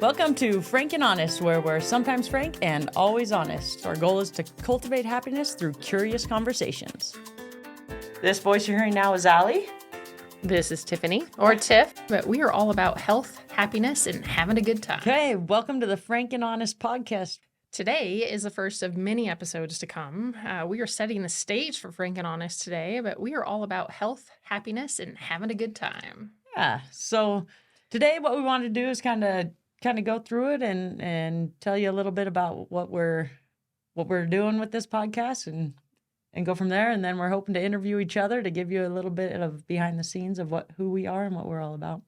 Welcome to Frank and Honest, where we're sometimes frank and always honest. Our goal is to cultivate happiness through curious conversations. This voice you're hearing now is Ali. This is Tiffani, or Tiff, but we are all about health, happiness, and having a good time. Okay, welcome to the Frank and Honest podcast. Today is the first of many episodes to come. We are setting the stage for Frank and Honest today, but we are all about health, happiness, and having a good time. Yeah, so today what we want to do is kind of go through it and tell you a little bit about what we're doing with this podcast and go from there. And then we're hoping to interview each other to give you a little bit of behind the scenes of who we are and what we're all about.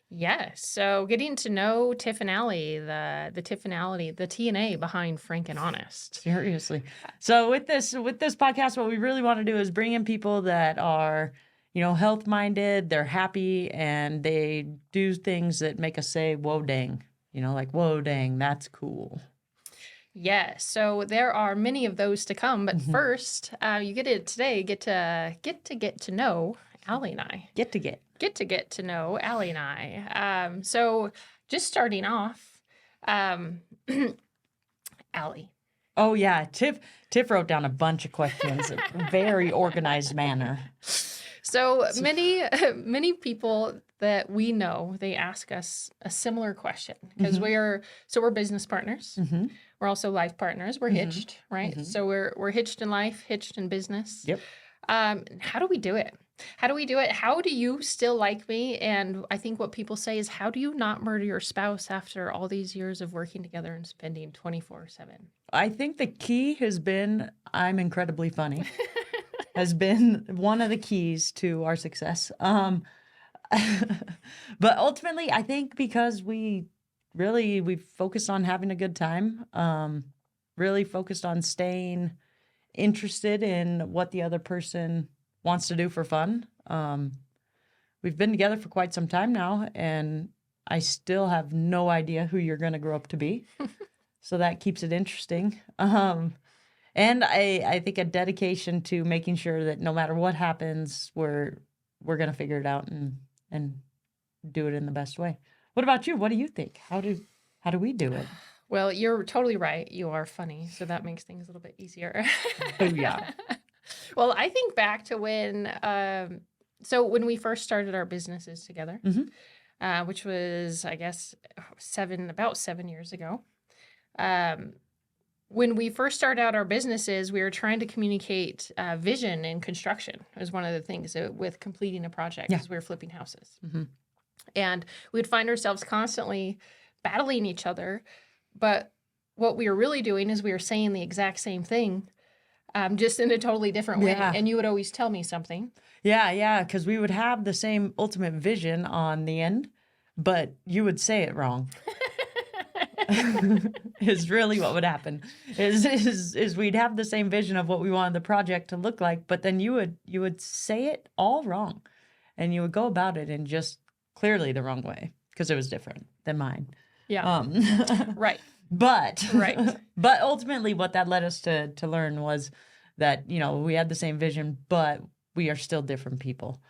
Yes, so getting to know Tiff and Ali, the Tiffanality, the TnA behind Frank and Honest. Seriously. So with this podcast, what we really want to do is bring in people that are, health minded, they're happy, and they do things that make us say, whoa, dang, like, whoa, dang, that's cool. Yes, so there are many of those to come, but first, you get to know Ali and I. Get to know Ali and I. So just starting off, Ali. Oh yeah, Tiff wrote down a bunch of questions in a very organized manner. So many people that we know, they ask us a similar question because we're business partners. Mm-hmm. We're also life partners. We're hitched, right? Mm-hmm. So we're hitched in life, hitched in business. Yep. How do we do it? How do you still like me? And I think what people say is, how do you not murder your spouse after all these years of working together and spending 24/7? I think the key has been, I'm incredibly funny, has been one of the keys to our success. But ultimately, I think because we focused on having a good time, really focused on staying interested in what the other person wants to do for fun. We've been together for quite some time now, and I still have no idea who you're going to grow up to be. So that keeps it interesting. And I think a dedication to making sure that no matter what happens, we're going to figure it out and do it in the best way. What about you? What do you think? How do we do it? Well, you're totally right. You are funny, so that makes things a little bit easier. Oh, yeah. Well, I think back to when we first started our businesses together, which was, I guess, about 7 years ago. When we first started out our businesses, we were trying to communicate vision in construction. It was one of the things with completing a project, because we were flipping houses. Mm-hmm. And we would find ourselves constantly battling each other. But what we were really doing is we were saying the exact same thing, just in a totally different way. Yeah. And you would always tell me something. Yeah, because we would have the same ultimate vision on the end, but you would say it wrong. Is really what would happen. Is we'd have the same vision of what we wanted the project to look like, but then you would say it all wrong, and you would go about it in just clearly the wrong way because it was different than mine. Yeah. Right. But ultimately what that led us to learn was that, we had the same vision, but we are still different people,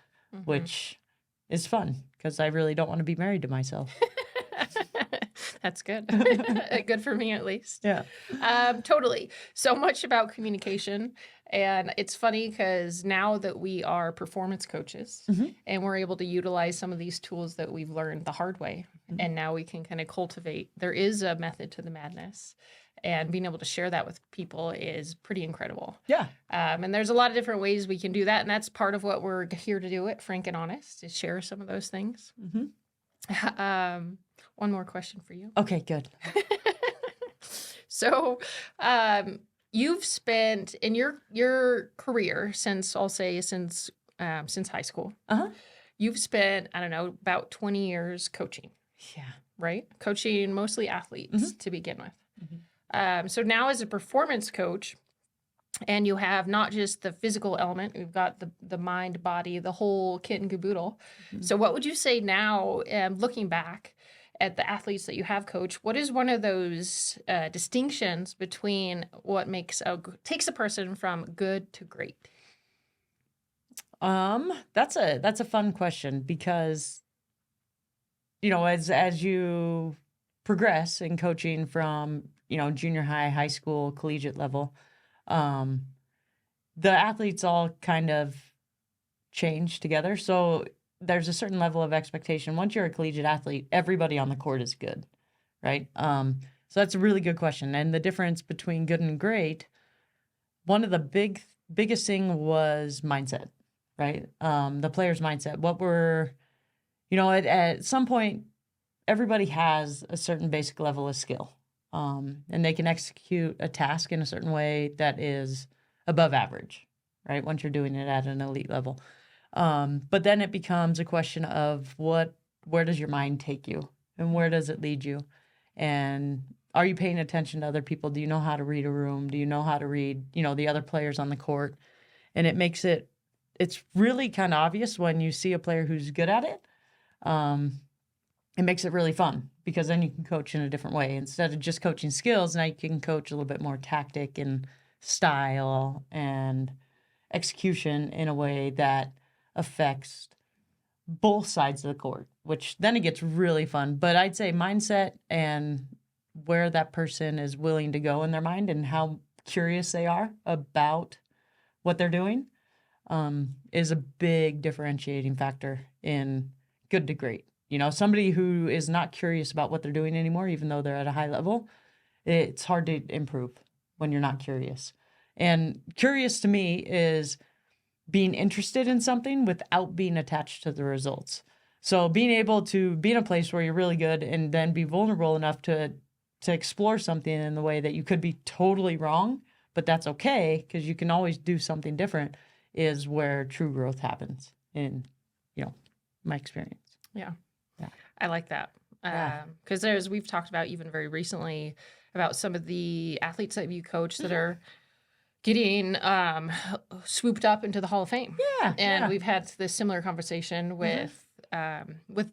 which is fun because I really don't want to be married to myself. That's good. Good for me, at least. Yeah. Totally. So much about communication. And it's funny because now that we are performance coaches and we're able to utilize some of these tools that we've learned the hard way, and now we can kind of cultivate, there is a method to the madness. And being able to share that with people is pretty incredible. Yeah. And there's a lot of different ways we can do that. And that's part of what we're here to do at Frank and Honest, is share some of those things. One more question for you. Okay, good. So, you've spent in your career since high school. You've spent, I don't know, about 20 years coaching. Yeah. Right? Coaching mostly athletes to begin with. So now as a performance coach, and you have not just the physical element, we've got the mind, body, the whole kit and caboodle. So what would you say now, looking back at the athletes that you have coached, what is one of those distinctions between what takes a person from good to great? That's a fun question because, as you progress in coaching from, junior high, high school, collegiate level, the athletes all kind of change together. So there's a certain level of expectation. Once you're a collegiate athlete, everybody on the court is good, right? So that's a really good question. And the difference between good and great, one of the biggest thing was mindset, right? The player's mindset. At some point, everybody has a certain basic level of skill, and they can execute a task in a certain way that is above average, right? Once you're doing it at an elite level. But then it becomes a question of where does your mind take you and where does it lead you? And are you paying attention to other people? Do you know how to read a room? Do you know how to read, the other players on the court? And it's really kind of obvious when you see a player who's good at it. It makes it really fun because then you can coach in a different way. Instead of just coaching skills, now you can coach a little bit more tactic and style and execution in a way that affects both sides of the court, which then it gets really fun. But I'd say mindset and where that person is willing to go in their mind and how curious they are about what they're doing is a big differentiating factor in good to great. Somebody who is not curious about what they're doing anymore, even though they're at a high level, it's hard to improve when you're not curious. And curious to me is being interested in something without being attached to the results. So being able to be in a place where you're really good and then be vulnerable enough to explore something in the way that you could be totally wrong, but that's okay because you can always do something different is where true growth happens in, my experience. Yeah. Yeah. I like that. Because we've talked about even very recently about some of the athletes that you coach that are getting swooped up into the Hall of Fame. Yeah. And we've had this similar conversation with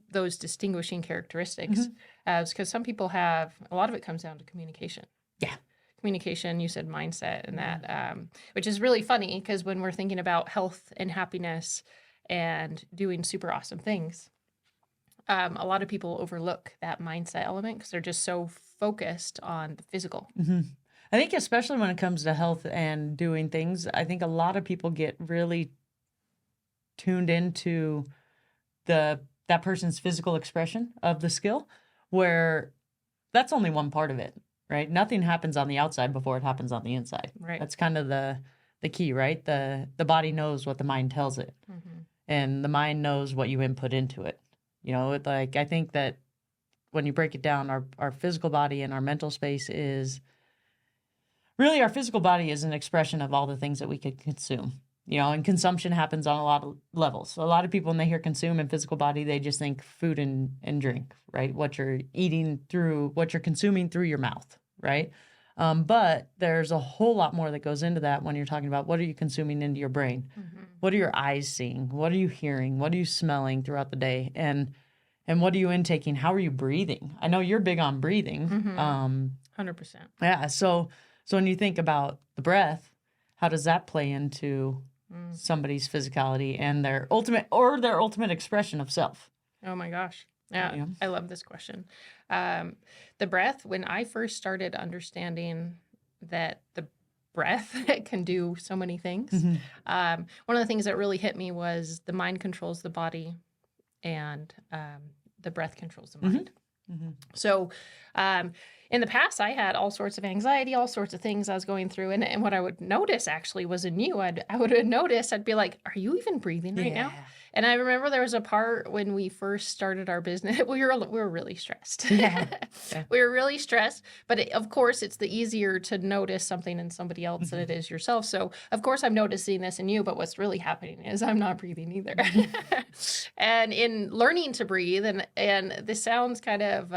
those distinguishing characteristics. Because some people a lot of it comes down to communication. Yeah. Communication, you said mindset, and that, which is really funny because when we're thinking about health and happiness and doing super awesome things, a lot of people overlook that mindset element because they're just so focused on the physical. I think especially when it comes to health and doing things, I think a lot of people get really tuned into that person's physical expression of the skill, where that's only one part of it, right? Nothing happens on the outside before it happens on the inside. Right. That's kind of the key, right? The body knows what the mind tells it, and the mind knows what you input into it. I think that when you break it down, our physical body and our mental space is really, our physical body is an expression of all the things that we could consume, and consumption happens on a lot of levels. So a lot of people, when they hear consume and physical body, they just think food and drink, right? What you're eating what you're consuming through your mouth, right? But there's a whole lot more that goes into that when you're talking about what are you consuming into your brain? What are your eyes seeing? What are you hearing? What are you smelling throughout the day? And what are you intaking? How are you breathing? I know you're big on breathing. 100%. Yeah. So when you think about the breath, how does that play into somebody's physicality and their ultimate expression of self? Oh my gosh. Yeah. I love this question. The breath, when I first started understanding that the breath can do so many things, one of the things that really hit me was the mind controls the body and the breath controls the mind. So in the past, I had all sorts of anxiety, all sorts of things I was going through. And what I would notice actually was in you. I would notice, I'd be like, are you even breathing right now? And I remember there was a part when we first started our business, we were really stressed. We were really stressed. But of course, it's the easier to notice something in somebody else than it is yourself. So of course, I'm noticing this in you. But what's really happening is I'm not breathing either. And in learning to breathe, and this sounds kind of...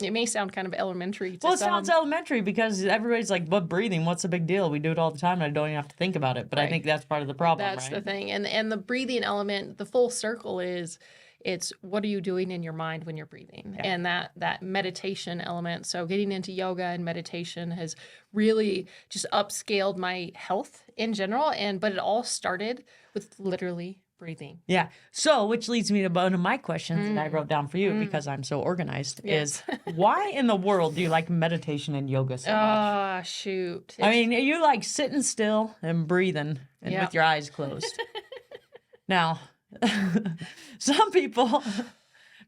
it may sound kind of elementary to Well, it some. sounds elementary because everybody's like, what breathing? What's the big deal? We do it all the time and I don't even have to think about it. But I think that's part of the problem, That's the thing. And the breathing element, the full circle is, it's what are you doing in your mind when you're breathing? Yeah. And that meditation element. So getting into yoga and meditation has really just upscaled my health in general. But it all started with literally breathing. Yeah. So, which leads me to one of my questions that I wrote down for you because I'm so organized Yes. is why in the world do you like meditation and yoga so much? Oh, shoot. I mean, you like sitting still and breathing and Yep. with your eyes closed. Now, some people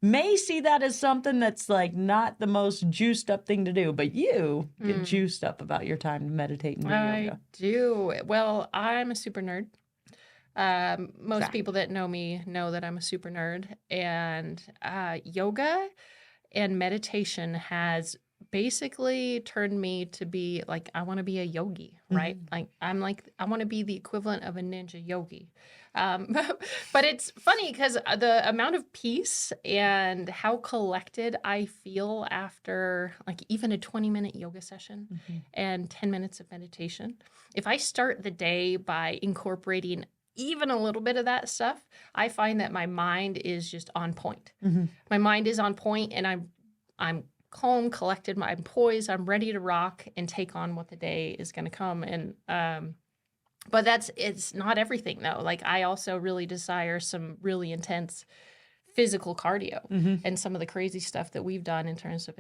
may see that as something that's like not the most juiced up thing to do, but you get juiced up about your time to meditate and do I yoga. do. Well, I'm a super nerd. Most Fact. people that know me know that I'm a super nerd. And yoga and meditation has basically turned me to be like, I want to be a yogi, right? Like, I want to be the equivalent of a ninja yogi. But it's funny because the amount of peace and how collected I feel after like even a 20-minute yoga session and 10 minutes of meditation. If I start the day by incorporating even a little bit of that stuff, I find that my mind is just on point. My mind is on point and I'm calm, collected, I'm poised, I'm ready to rock and take on what the day is going to come. And but it's not everything though. Like I also really desire some really intense physical cardio and some of the crazy stuff that we've done in terms of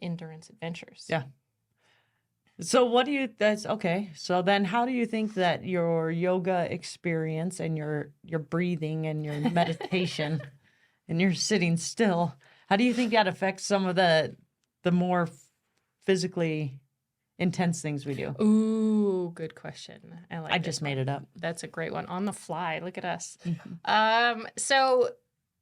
endurance adventures. Yeah. So that's okay. So then how do you think that your yoga experience and your breathing and your meditation and your sitting still, how do you think that affects some of the more physically intense things we do? Ooh, good question. I just made it up. That's a great one. On the fly. Look at us. So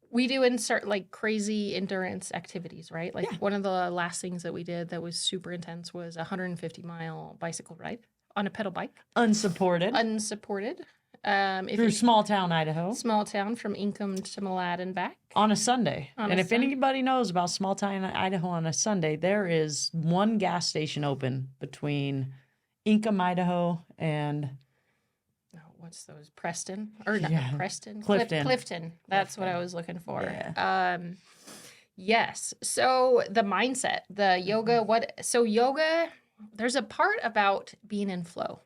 we do insert like crazy endurance activities, right? Like one of the last things that we did that was super intense was a 150-mile bicycle ride on a pedal bike. Unsupported. Through small town Idaho. Small town from Ingham to Malad and back. On a Sunday. If anybody knows about small town Idaho on a Sunday, there is one gas station open between Ingham, Idaho and... what's those? Preston? Or not Preston? Clifton. That's what I was looking for. Yeah. Yes. So the mindset, the yoga, yoga, there's a part about being in flow.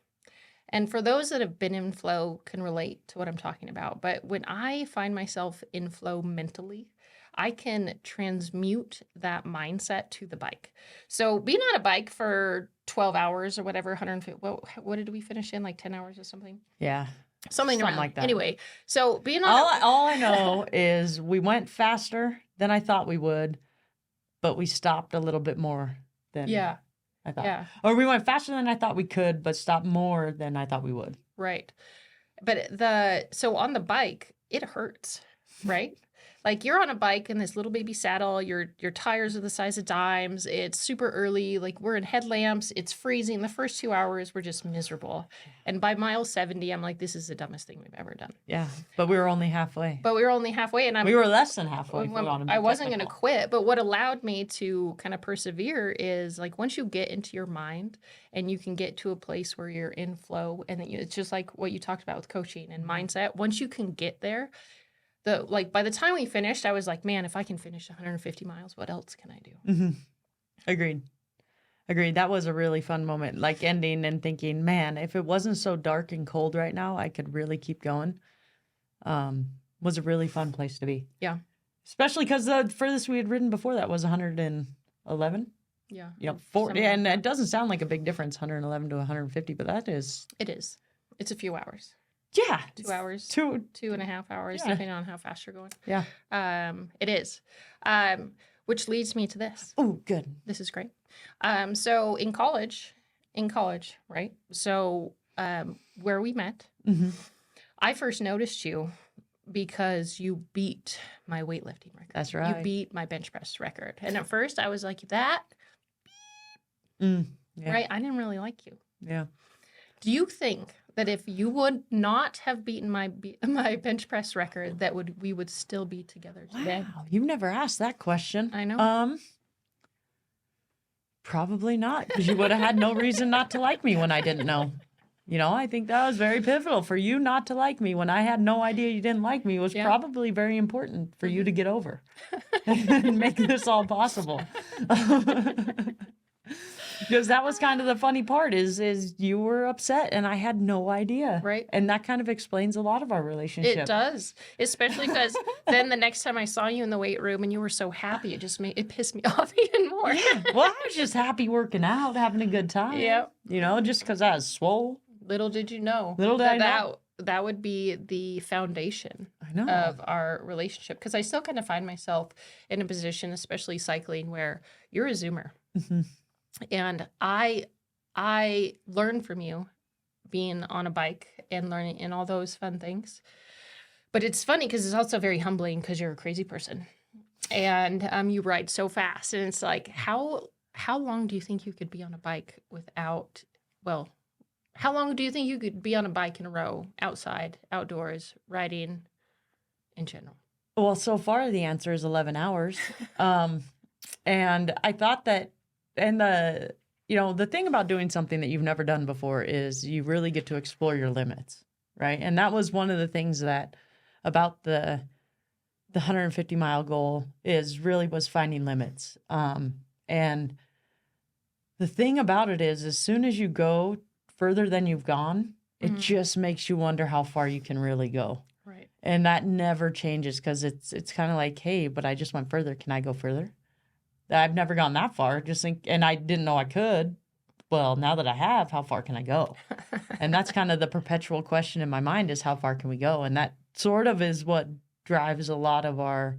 And for those that have been in flow can relate to what I'm talking about. But when I find myself in flow mentally, I can transmute that mindset to the bike. So being on a bike for 12 hours or whatever, 150, what did we finish in? Like 10 hours or something? Yeah. Something around like that. Anyway, so being on all I know is we went faster than I thought we would, but we stopped a little bit more than I thought. Yeah. Or we went faster than I thought we could, but stopped more than I thought we would. Right. But so on the bike, it hurts, right? Like you're on a bike in this little baby saddle, your tires are the size of dimes, it's super early, like we're in headlamps, it's freezing. The first 2 hours were just miserable. And by mile 70, I'm like, this is the dumbest thing we've ever done. Yeah, but we were only halfway. And we were less than halfway. I wasn't going to quit, but what allowed me to kind of persevere is like once you get into your mind and you can get to a place where you're in flow, and it's just like what you talked about with coaching and mindset. Once you can get there, by the time we finished, I was like, man, if I can finish 150 miles, what else can I do? Agreed. That was a really fun moment, like ending and thinking, man, if it wasn't so dark and cold right now, I could really keep going. Was a really fun place to be. Yeah. Especially because the furthest we had ridden before that was 111. Yeah. 40. And it doesn't sound like a big difference, 111 to 150, but that is. It is. It's a few hours. Yeah. 2 hours. 2.5 hours, depending on how fast you're going. Yeah. It is. Which leads me to this. Oh, good. This is great. So in college, right? So where we met, I first noticed you because you beat my weightlifting record. That's right. You beat my bench press record. And at first I was like, that? Right? I didn't really like you. Yeah. Do you think that if you would not have beaten my bench press record, that we would still be together today? Wow, you've never asked that question. I know. Probably not, because you would have had no reason not to like me when I didn't know. I think that was very pivotal for you not to like me when I had no idea you didn't like me. It was probably very important for you to get over and make this all possible. Because that was kind of the funny part is you were upset and I had no idea. Right. And that kind of explains a lot of our relationship. It does, especially because then the next time I saw you in the weight room and you were so happy, it pissed me off even more. Yeah. Well, I was just happy working out, having a good time. Yep. You know, just because I was swole. Little did you know. Little did I know. That would be the foundation I know. of our relationship. Because I still kind of find myself in a position, especially cycling, where you're a Zoomer. Mm-hmm. And I learned from you being on a bike and learning and all those fun things. But it's funny because it's also very humbling because you're a crazy person. And you ride so fast. And it's like, how long do you think you could be on a bike without, well, how long do you think you could be on a bike in a row, outside, outdoors, riding in general? Well, so far the answer is 11 hours. And I thought that, and the thing about doing something that you've never done before is you really get to explore your limits, right? And that was one of the things that about the 150-mile goal was finding limits. And the thing about it is, as soon as you go further than you've gone, it just makes you wonder how far you can really go. Right. And that never changes because it's kind of like, hey, but I just went further. Can I go further? I've never gone that far. And I didn't know I could. Well, now that I have, how far can I go? And that's kind of the perpetual question in my mind is how far can we go? And that sort of is what drives a lot of our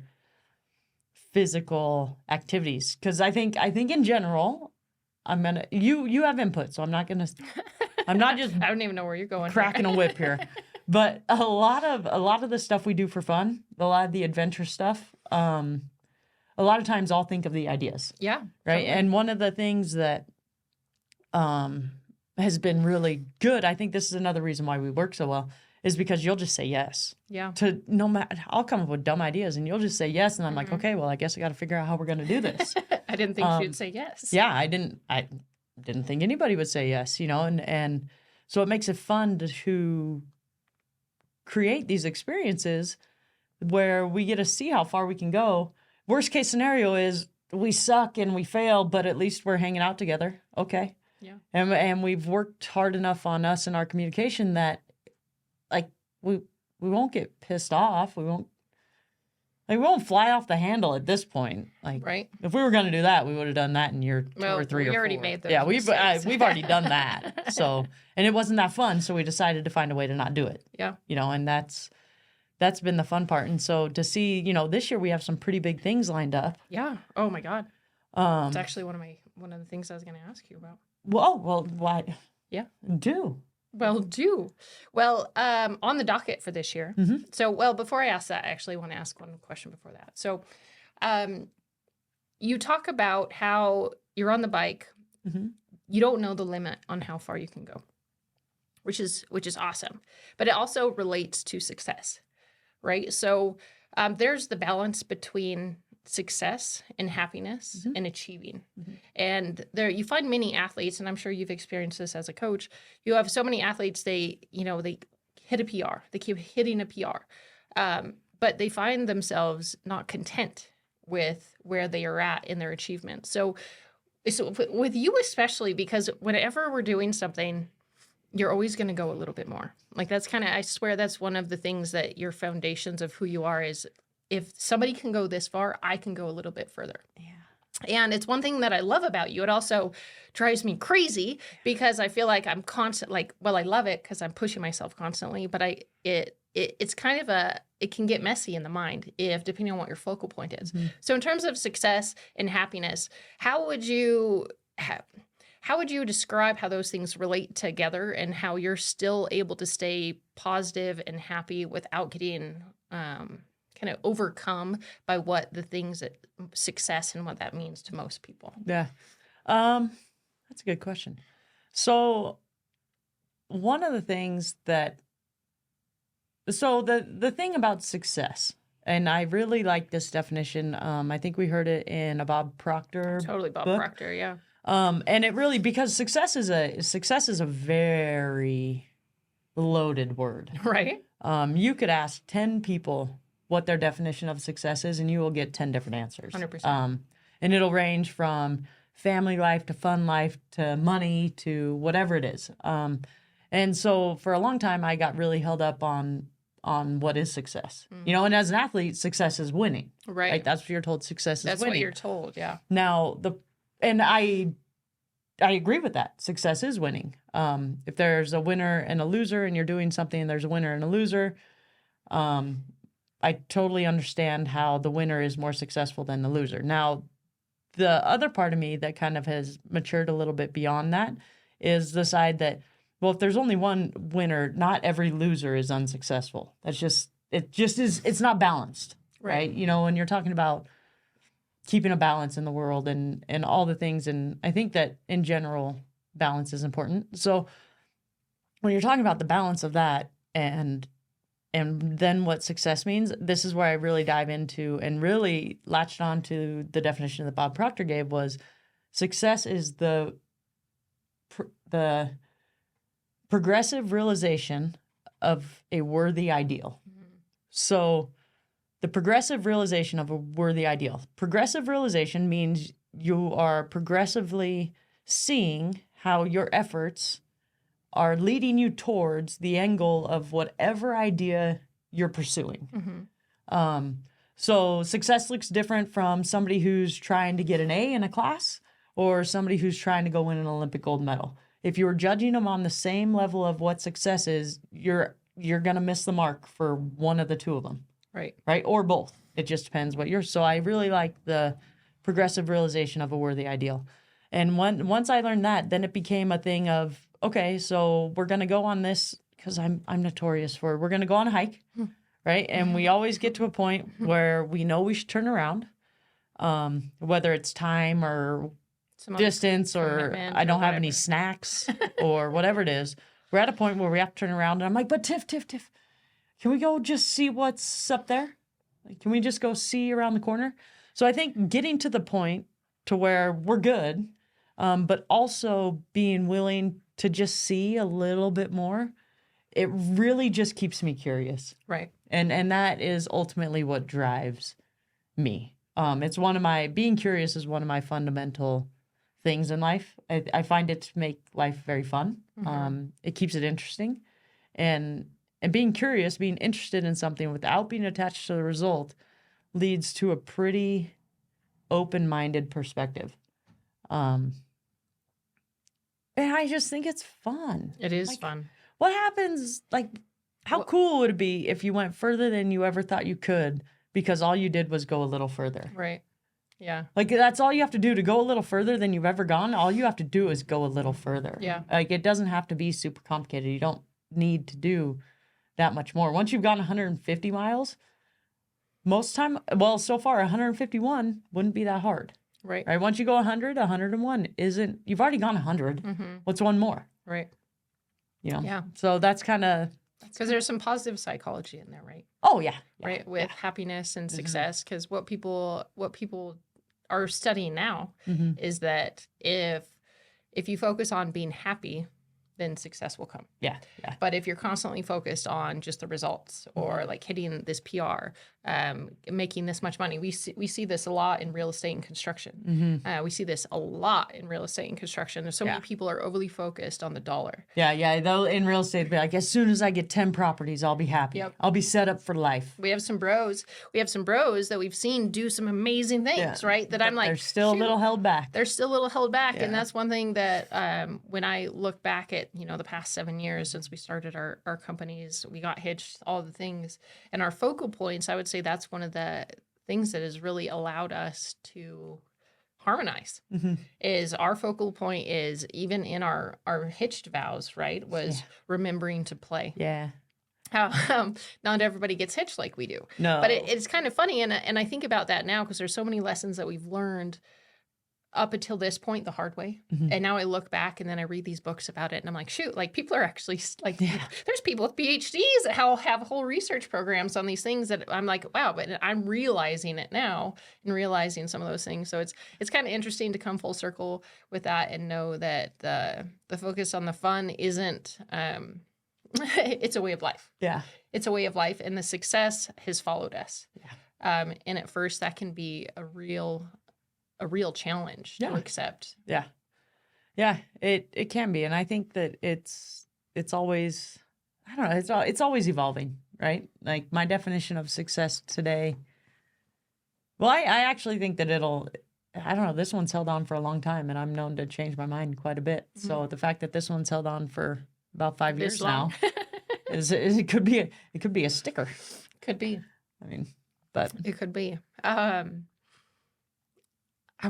physical activities. Because I think in general, you have input, so I'm not just I don't even know where you're going. cracking a whip here. But a lot of the stuff we do for fun, a lot of the adventure stuff, a lot of times I'll think of the ideas. Yeah. Right. Totally. And one of the things that has been really good, I think this is another reason why we work so well, is because you'll just say yes. Yeah. To no matter, I'll come up with dumb ideas and you'll just say yes. And I'm like, okay, well, I guess I got to figure out how we're going to do this. I didn't think you'd say yes. Yeah, I didn't think anybody would say yes, and so it makes it fun to create these experiences where we get to see how far we can go. Worst case scenario is we suck and we fail, but at least we're hanging out together. Okay. Yeah. And we've worked hard enough on us and our communication that like we won't get pissed off. We won't fly off the handle at this point. Like, right. If we were going to do that, we would have done that in year 2 or 3 or 4. We already made those. Yeah, mistakes. we've already done that. So, and it wasn't that fun, so we decided to find a way to not do it. Yeah. And that's been the fun part. And so to see, this year we have some pretty big things lined up. Yeah. Oh my God. It's actually one of the things I was going to ask you about. Well, why? Yeah. Do. Well, on the docket for this year. Mm-hmm. So, before I ask that, I actually want to ask one question before that. So, you talk about how you're on the bike. Mm-hmm. You don't know the limit on how far you can go, which is awesome. But it also relates to success, right? So, there's the balance between success and happiness and achieving. And there you find many athletes, and I'm sure you've experienced this as a coach. You have so many athletes, they hit a PR. They keep hitting a PR. But they find themselves not content with where they are at in their achievement. So with you especially, because whenever we're doing something, you're always going to go a little bit more. Like that's kind of, I swear that's one of the things that your foundations of who you are is, if somebody can go this far, I can go a little bit further. Yeah. And it's one thing that I love about you. It also drives me crazy because I feel like I'm constant, I love it because I'm pushing myself constantly, but it's kind of it can get messy in the mind depending on what your focal point is. Mm-hmm. So in terms of success and happiness, how would you describe how those things relate together and how you're still able to stay positive and happy without getting kind of overcome by what the things that success and what that means to most people? Yeah. That's a good question. So one of the things the thing about success, and I really like this definition. I think we heard it in a Bob Proctor Bob book. Proctor, yeah. And it really, because success is a very loaded word. Right. You could ask 10 people what their definition of success is, and you will get 10 different answers. 100%. And it'll range from family life to fun life to money to whatever it is. And so for a long time, I got really held up on what is success. You know, and as an athlete, success is winning. Right. That's what you're told. Success is That's winning. what you're told. Yeah. Now and I agree with that. Success is winning. If there's a winner and a loser, and you're doing something, and there's a winner and a loser, I totally understand how the winner is more successful than the loser. Now, the other part of me that kind of has matured a little bit beyond that is the side that, well, if there's only one winner, not every loser is unsuccessful. It's not balanced, right? You know, when you're talking about keeping a balance in the world and all the things, and I think that in general, balance is important. So when you're talking about the balance of that and then what success means, this is where I really dive into and really latched on to the definition that Bob Proctor gave was success is the progressive realization of a worthy ideal. So the progressive realization of a worthy ideal. Progressive realization means you are progressively seeing how your efforts are leading you towards the end goal of whatever idea you're pursuing. So success looks different from somebody who's trying to get an A in a class or somebody who's trying to go win an Olympic gold medal. If you were judging them on the same level of what success is, you're going to miss the mark for one of the two of them. Right? Or both. It just depends what you're. So I really like the progressive realization of a worthy ideal. And once I learned that, then it became a thing of, okay, so we're going to go on this, because I'm notorious for, we're going to go on a hike, right? And we always get to a point where we know we should turn around, whether it's time or distance or I don't have any snacks or whatever it is. We're at a point where we have to turn around, and I'm like, but Tiff, can we go just see what's up there? Like, can we just go see around the corner? So I think getting to the point to where we're good, but also being willing to just see a little bit more, it really just keeps me curious. Right. And that is ultimately what drives me. Being curious is one of my fundamental things in life. I find it to make life very fun. It keeps it interesting. And being curious, being interested in something without being attached to the result leads to a pretty open-minded perspective. And I just think it's fun. It is fun. What happens, how cool would it be if you went further than you ever thought you could because all you did was go a little further? Right. Yeah. That's all you have to do to go a little further than you've ever gone. All you have to do is go a little further. Yeah. It doesn't have to be super complicated. You don't need to do that much more. Once you've gone 150 miles, so far 151 wouldn't be that hard. Right. Once you go 100, 101 isn't, you've already gone 100. What's one more? Right. You know? Yeah. So that's kind of. Because there's some positive psychology in there, right? Oh, yeah. Right. With happiness and success. Because what people are studying now is that if you focus on being happy, then success will come. Yeah. But if you're constantly focused on just the results or like hitting this PR, making this much money, we see this a lot in real estate and construction. We see this a lot in real estate and construction. There's so many people are overly focused on the dollar. Yeah. Though in real estate, be like, as soon as I get 10 properties, I'll be happy. Yep. I'll be set up for life. We have some bros that we've seen do some amazing things, right? That I'm like, they're still a little held back. And that's one thing that when I look back at, the past 7 years since we started our companies, we got hitched, all the things, and our focal points, I would say that's one of the things that has really allowed us to harmonize. Is our focal point is even in our hitched vows, right? Was remembering to play. Yeah. How not everybody gets hitched like we do. No. But it's kind of funny, and I think about that now because there's so many lessons that we've learned up until this point the hard way. And now I look back and then I read these books about it and I'm like, shoot, like people are actually like, there's people with PhDs that have whole research programs on these things that I'm like, wow, but I'm realizing it now and realizing some of those things. So it's kind of interesting to come full circle with that and know that the focus on the fun isn't, it's a way of life. Yeah. It's a way of life, and the success has followed us. Yeah. And at first that can be a real a real challenge to accept. Yeah. Yeah, it can be. And I think that it's always, I don't know, it's always evolving, right? Like my definition of success today. Well, I actually think that I don't know, this one's held on for a long time and I'm known to change my mind quite a bit. Mm-hmm. So the fact that this one's held on for about 5 years long. now it could be a sticker. Could be. I mean, but it could be. I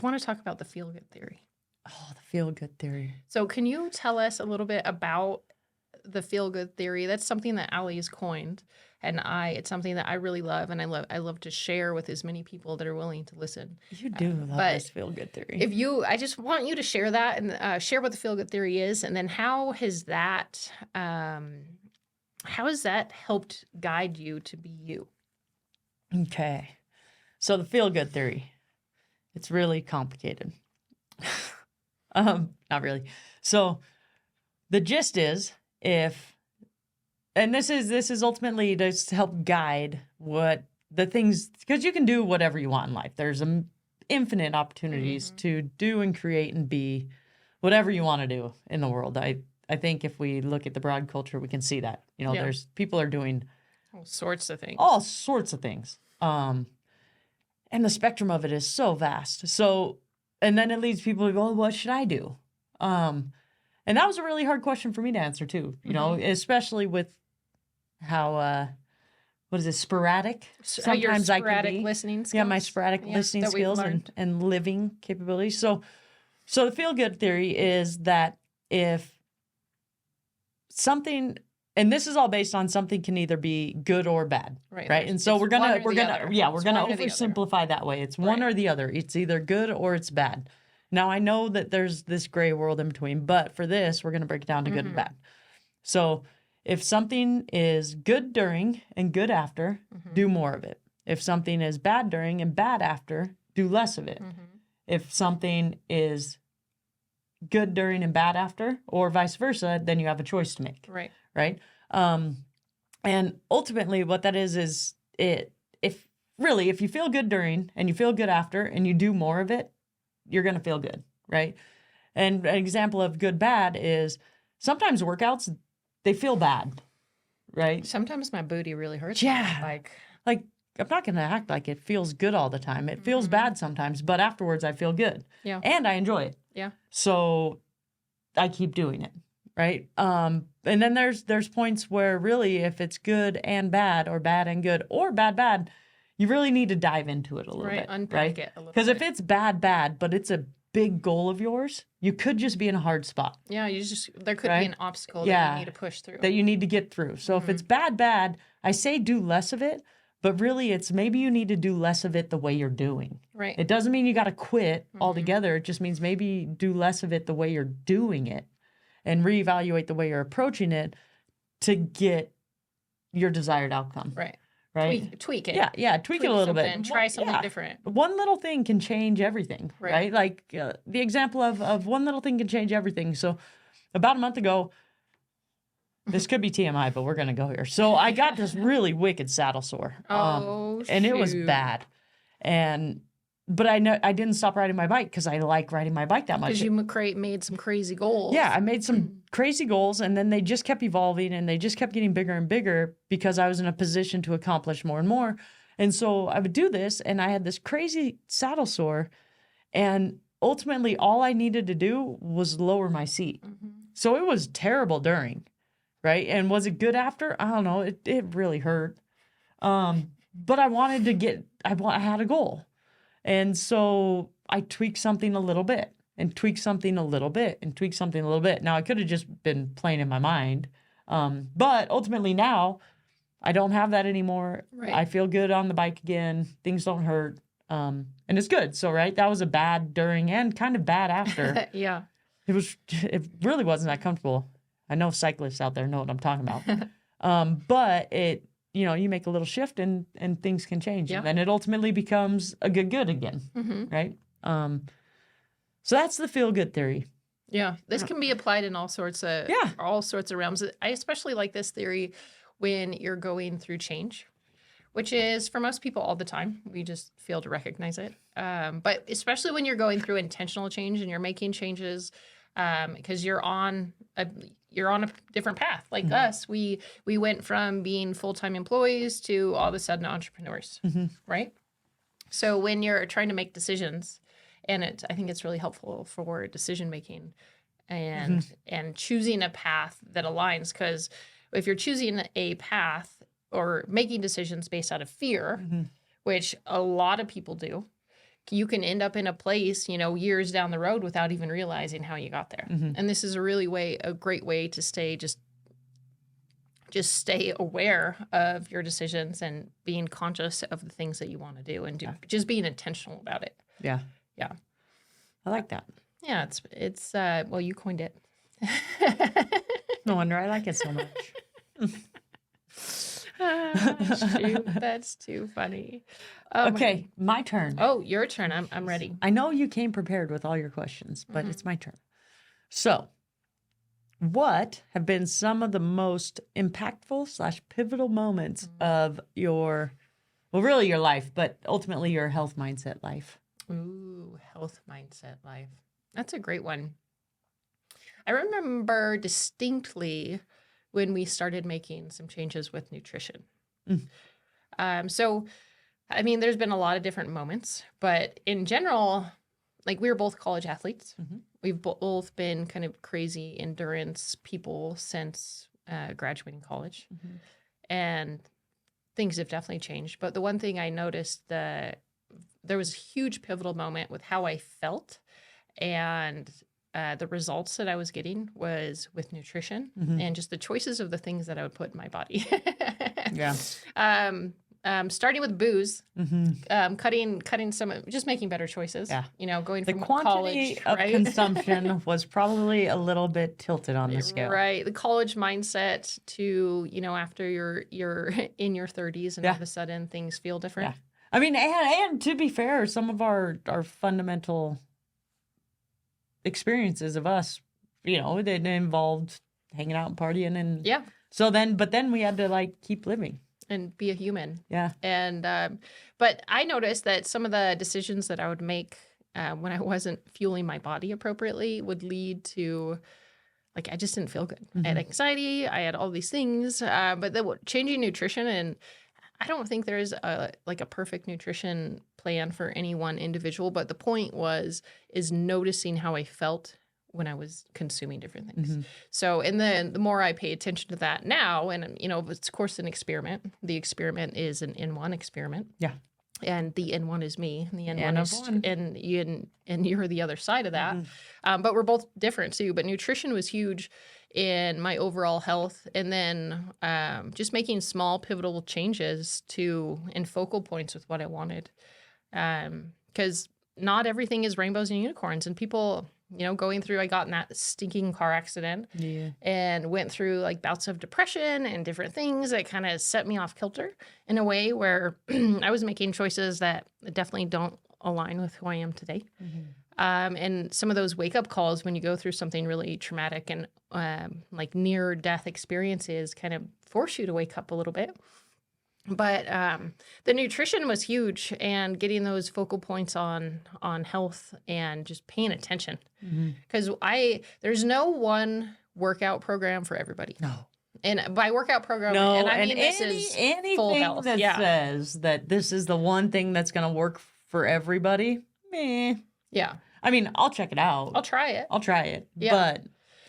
want to talk about the feel-good theory. Oh, the feel-good theory. So can you tell us a little bit about the feel-good theory? That's something that Ali has coined, and it's something that I really love, and I love to share with as many people that are willing to listen. You do love this feel-good theory. I just want you to share that and share what the feel-good theory is, and then how has that helped guide you to be you? Okay. So the feel-good theory, it's really complicated. Not really. So the gist is and this is ultimately to help guide what the things, because you can do whatever you want in life. There's infinite opportunities to do and create and be whatever you want to do in the world. I think if we look at the broad culture, we can see that, there's people are doing all sorts of things. And the spectrum of it is so vast. So, and then it leads people to go, well, what should I do? And that was a really hard question for me to answer too, especially with how, what is it, sporadic? Sometimes your sporadic listening skills. Yeah, my sporadic listening skills and living capabilities. So the feel-good theory is that if something, and this is all based on something can either be good or bad, right? And so we're gonna oversimplify that way. It's one or the other. It's either good or it's bad. Now I know that there's this gray world in between, but for this, we're gonna break it down to good and bad. So if something is good during and good after, do more of it. If something is bad during and bad after, do less of it. If something is good during and bad after, or vice versa, then you have a choice to make. Right. And ultimately what that is if you feel good during and you feel good after and you do more of it, you're going to feel good. Right. And an example of good, bad is sometimes workouts, they feel bad. Right. Sometimes my booty really hurts. Yeah. Like I'm not going to act like it feels good all the time. It feels bad sometimes, but afterwards I feel good. Yeah. And I enjoy it. Yeah. So I keep doing it. Right. And then there's points where really if it's good and bad or bad and good or bad, you really need to dive into it a little bit. Unpack it a little bit. Because if it's bad, but it's a big goal of yours, you could just be in a hard spot. Yeah. there could be an obstacle that you need to push through. That you need to get through. So if it's bad, I say do less of it, but really it's maybe you need to do less of it the way you're doing. Right. It doesn't mean you got to quit altogether. It just means maybe do less of it the way you're doing it. And reevaluate the way you're approaching it to get your desired outcome. Right. Tweak it. Yeah. Tweak it a little bit. Try something different. One little thing can change everything, right? Like the example of one little thing can change everything. So about a month ago, this could be TMI, but we're going to go here. So I got this really wicked saddle sore. And it was bad. But I didn't stop riding my bike because I like riding my bike that much. Because you made some crazy goals. Yeah, I made some crazy goals, and then they just kept evolving, and they just kept getting bigger and bigger because I was in a position to accomplish more and more. And so I would do this, and I had this crazy saddle sore, and ultimately all I needed to do was lower my seat. So it was terrible during, right? And was it good after? I don't know. It really hurt. But I wanted to I had a goal. And so I tweaked something a little bit and tweaked something a little bit and tweaked something a little bit. Now, I could have just been playing in my mind. But ultimately now, I don't have that anymore. Right. I feel good on the bike again. Things don't hurt. And it's good. So, right, that was a bad during and kind of bad after. Yeah. It really wasn't that comfortable. I know cyclists out there know what I'm talking about. But you make a little shift and things can change. Yeah. And then it ultimately becomes a good again, right? So that's the feel-good theory. Yeah, this can be applied in all sorts of realms. I especially like this theory when you're going through change, which is for most people all the time. We just fail to recognize it. But especially when you're going through intentional change and you're making changes, because you're on a different path. Like us, we went from being full-time employees to all of a sudden entrepreneurs, right? So when you're trying to make decisions, and I think it's really helpful for decision making and choosing a path that aligns, because if you're choosing a path or making decisions based out of fear, which a lot of people do, you can end up in a place, years down the road without even realizing how you got there. And this is a great way to stay just stay aware of your decisions and being conscious of the things that you want to do and just being intentional about it. Yeah. Yeah. I like that. Yeah, it's well, you coined it. No wonder I like it so much. That's too funny. Okay, my turn. Oh, your turn. I'm ready. I know you came prepared with all your questions, but it's my turn. So, what have been some of the most impactful / pivotal moments of your life, but ultimately your health mindset life? Ooh, health mindset life. That's a great one. I remember distinctly when we started making some changes with nutrition. So, I mean, there's been a lot of different moments, but in general, like we were both college athletes. We've both been kind of crazy endurance people since graduating college. And things have definitely changed. But the one thing I noticed that there was a huge pivotal moment with how I felt and the results that I was getting was with nutrition and just the choices of the things that I would put in my body. Yeah. Starting with booze, cutting some, just making better choices. Yeah. Going The from quantity college, of right? consumption was probably a little bit tilted on the scale. Right. The college mindset to, after you're in your 30s and all of a sudden things feel different. Yeah. I mean, and to be fair, some of our fundamental experiences of us, they involved hanging out and partying and so but then we had to keep living and be a human. Yeah. And but I noticed that some of the decisions that I would make when I wasn't fueling my body appropriately would lead to I just didn't feel good. I had anxiety, I had all these things, but changing nutrition, and I don't think there's a perfect nutrition plan for any one individual, but the point is noticing how I felt when I was consuming different things. So, and then the more I pay attention to that now, and it's of course an experiment. The experiment is an N1 experiment. Yeah. And the N1 is me, and the N1 is one. and you're the other side of that. But we're both different too. But nutrition was huge in my overall health, and then just making small pivotal changes in focal points with what I wanted. Because not everything is rainbows and unicorns, and people, going through, I got in that stinking car accident and went through bouts of depression and different things that kind of set me off kilter in a way where I was making choices that definitely don't align with who I am today. And some of those wake up calls when you go through something really traumatic and near death experiences kind of force you to wake up a little bit. But the nutrition was huge, and getting those focal points on health and just paying attention. Because there's no one workout program for everybody. No. And by workout program, No, and I mean this is full health. That says that this is the one thing that's going to work for everybody, meh. Yeah. I mean, I'll check it out. I'll try it. Yeah.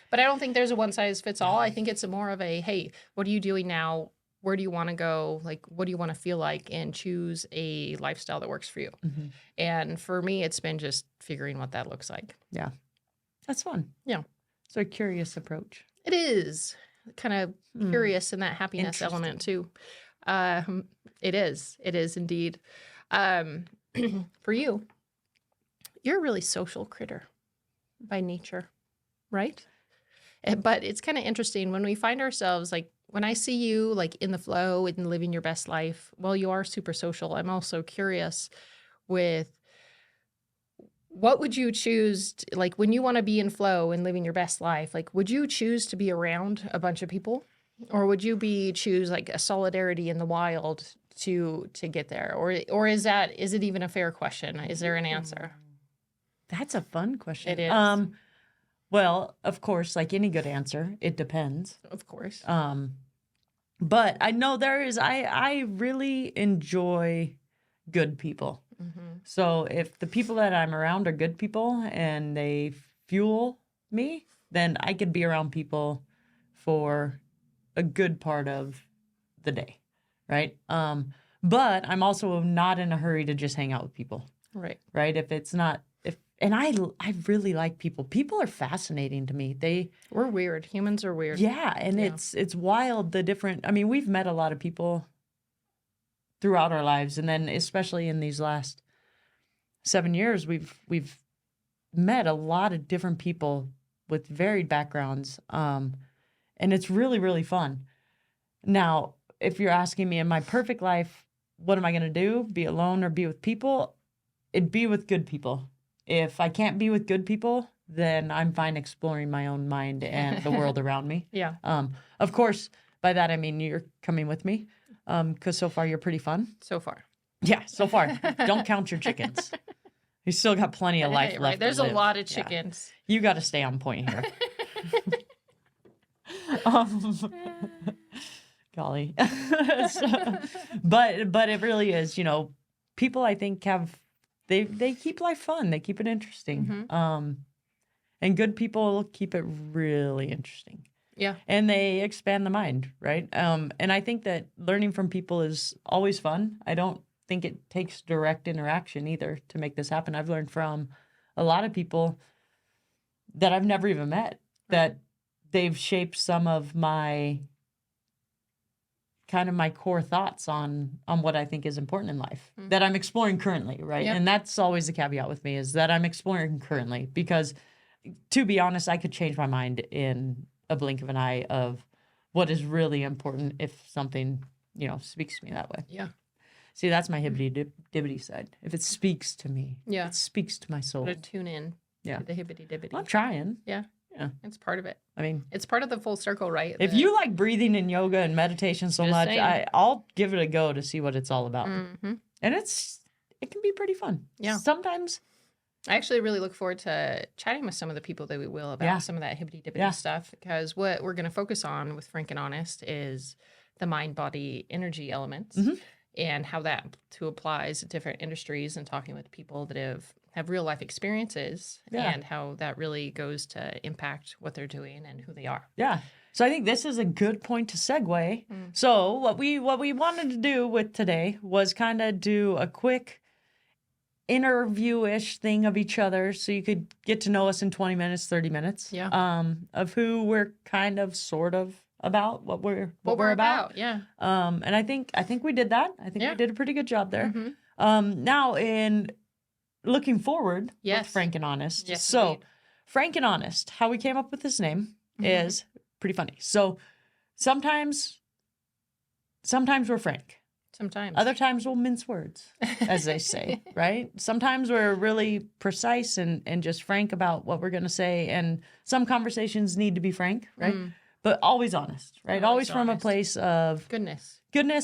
But I don't think there's a one size fits all. I think it's more of a, hey, what are you doing now? Where do you want to go? What do you want to feel like? And choose a lifestyle that works for you. And for me, it's been just figuring what that looks like. Yeah. That's fun. Yeah. It's a curious approach. It is kind of curious in that happiness element too. It is indeed. For you, you're a really social critter by nature, right? But it's kind of interesting when we find ourselves when I see you in the flow and living your best life, well, you are super social. I'm also curious with what would you choose, when you want to be in flow and living your best life, would you choose to be around a bunch of people, or would you choose a solidarity in the wild to get there, or is it even a fair question? Is there an answer? That's a fun question. It is. Well, of course, like any good answer, it depends. Of course. But I know there is, I really enjoy good people. So if the people that I'm around are good people and they fuel me, then I could be around people for a good part of the day, right? But I'm also not in a hurry to just hang out with people, Right. right? If it's not, and I really like people. People are fascinating to me. We're weird. Humans are weird. Yeah, and it's wild the different. I mean, we've met a lot of people throughout our lives, and then especially in these last 7 years, we've met a lot of different people with varied backgrounds, and it's really, really fun. Now, if you're asking me in my perfect life, what am I going to do? Be alone or be with people? It'd be with good people. If I can't be with good people, then I'm fine exploring my own mind and the world around me. Yeah. Of course, by that I mean you're coming with me, because so far you're pretty fun. So far. Yeah, so far. Don't count your chickens. You still got plenty of life left. Right. There's to a live. lot of chickens. Yeah. You got to stay on point here. Golly. But it really is, people I think they keep life fun. They keep it interesting. And good people keep it really interesting. Yeah. And they expand the mind, right? And I think that learning from people is always fun. I don't think it takes direct interaction either to make this happen. I've learned from a lot of people that I've never even met, that they've shaped some of my core thoughts on what I think is important in life that I'm exploring currently, right? Yep. And that's always the caveat with me, is that I'm exploring currently, because to be honest, I could change my mind in a blink of an eye of what is really important if something, speaks to me that way. Yeah. See, that's my hibbity-dibbity side. If it speaks to me, Yeah. it speaks to my soul. To tune in. Yeah. To the hibbity-dibbity. I'm trying. Yeah. Yeah. It's part of it. I mean, It's part of the full circle, right? if you like breathing and yoga and meditation so Just much, saying. I'll give it a go to see what it's all about. Mm-hmm. And it can be pretty fun. Yeah. Sometimes. I actually really look forward to chatting with some of the people that we will about some of that hibbity-dibbity stuff, because what we're going to focus on with Frank and Honest is the mind, body, energy elements and how that too applies to different industries, and talking with people that have real life experiences and how that really goes to impact what they're doing and who they are. Yeah. So I think this is a good point to segue. So what we wanted to do with today was kind of do a quick interview-ish thing of each other, so you could get to know us in 20 minutes, 30 minutes. Yeah. Of who we're kind of sort of about, what we're about. Yeah. And I think we did that. I think we did a pretty good job there. Now in looking forward with Frank and Honest. Yes, so indeed. Frank and Honest, how we came up with this name is pretty funny. So sometimes we're frank. Sometimes. Other times we'll mince words, as they say, right? Sometimes we're really precise and just frank about what we're going to say. And some conversations need to be frank, right? But always honest, right? Always from a place of goodness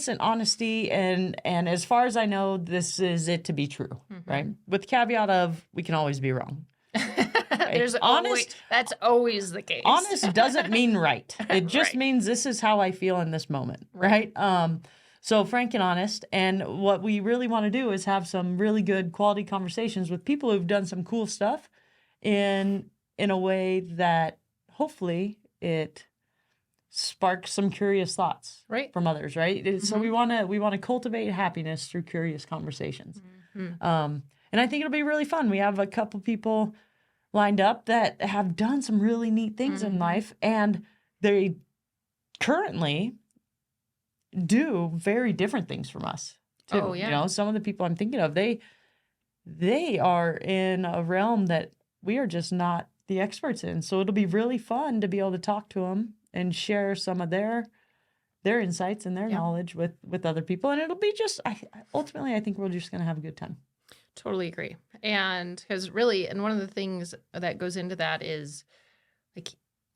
and honesty. And as far as I know, this is it to be true, right? With the caveat of we can always be wrong. There's honest. That's always the case. Honest doesn't mean right. It just means this is how I feel in this moment, right? So frank and honest. And what we really want to do is have some really good quality conversations with people who've done some cool stuff in a way that hopefully it sparks some curious thoughts from others, right? So we want to cultivate happiness through curious conversations. And I think it'll be really fun. We have a couple people lined up that have done some really neat things in life, and they currently do very different things from us too. Oh, yeah. Some of the people I'm thinking of, they are in a realm that we are just not the experts in. So it'll be really fun to be able to talk to them and share some of their insights and their knowledge with other people. And it'll be just, ultimately, I think we're just going to have a good time. Totally agree. And because really, and one of the things that goes into that is like,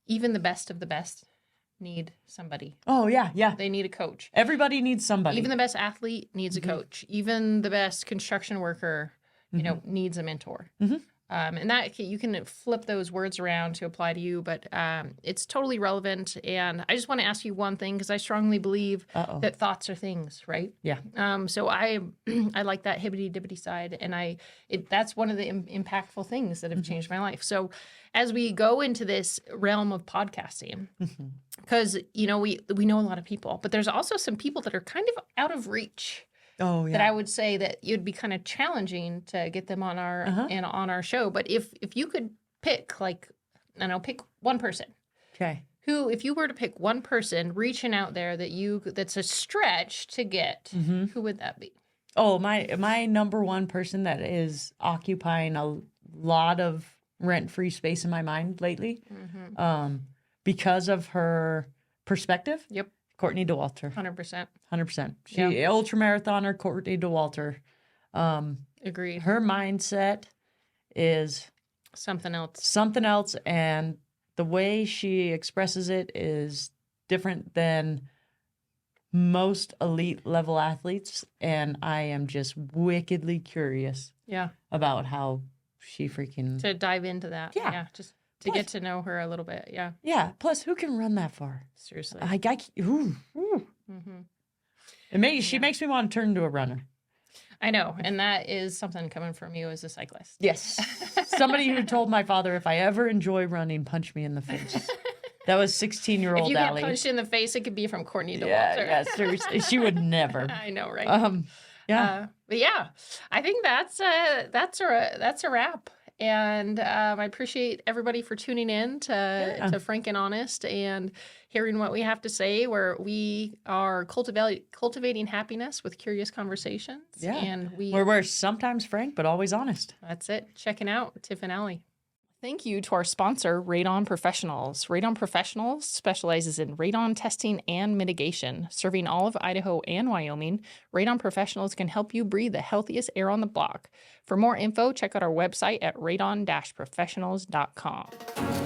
even the best of the best need somebody. Oh, yeah, yeah. They need a coach. Everybody needs somebody. Even the best athlete needs a coach. Even the best construction worker, needs a mentor. And that you can flip those words around to apply to you, but it's totally relevant. And I just want to ask you one thing, because I strongly believe that thoughts are things, right? Yeah. So I like that hibbity dibbity side, and that's one of the impactful things that have changed my life. So as we go into this realm of podcasting, because we know a lot of people, but there's also some people that are kind of out of reach. Oh, yeah. That I would say that it'd be kind of challenging to get them on our on our show. But if you could pick, pick one person. Okay. Who, if you were to pick one person reaching out there that's a stretch to get, who would that be? Oh, my number one person that is occupying a lot of rent-free space in my mind lately, because of her perspective. Yep. Courtney DeWalter. 100%. 100%. She ultra marathoner Courtney DeWalter. Agreed. Her mindset is something else, and the way she expresses it is different than most elite level athletes, and I am just wickedly curious about how she freaking to dive into that. Yeah. Just to get to know her a little bit. Yeah. Yeah. Plus, who can run that far? Seriously. She makes me want to turn into a runner. I know. And that is something coming from you as a cyclist. Yes. Somebody who told my father, if I ever enjoy running, punch me in the face. That was 16-year-old Ali. If you get punched in the face, it could be from Courtney DeWalter. Yeah, seriously. She would never. I know, right? But yeah, I think that's a wrap. And I appreciate everybody for tuning in to Frank and Honest and hearing what we have to say, where we are cultivating happiness with curious conversations. Yeah. And we're sometimes frank, but always honest. That's it. Checking out Tiff and Ali. Thank you to our sponsor, Radon Professionals. Radon Professionals specializes in radon testing and mitigation. Serving all of Idaho and Wyoming, Radon Professionals can help you breathe the healthiest air on the block. For more info, check out our website at radon-professionals.com.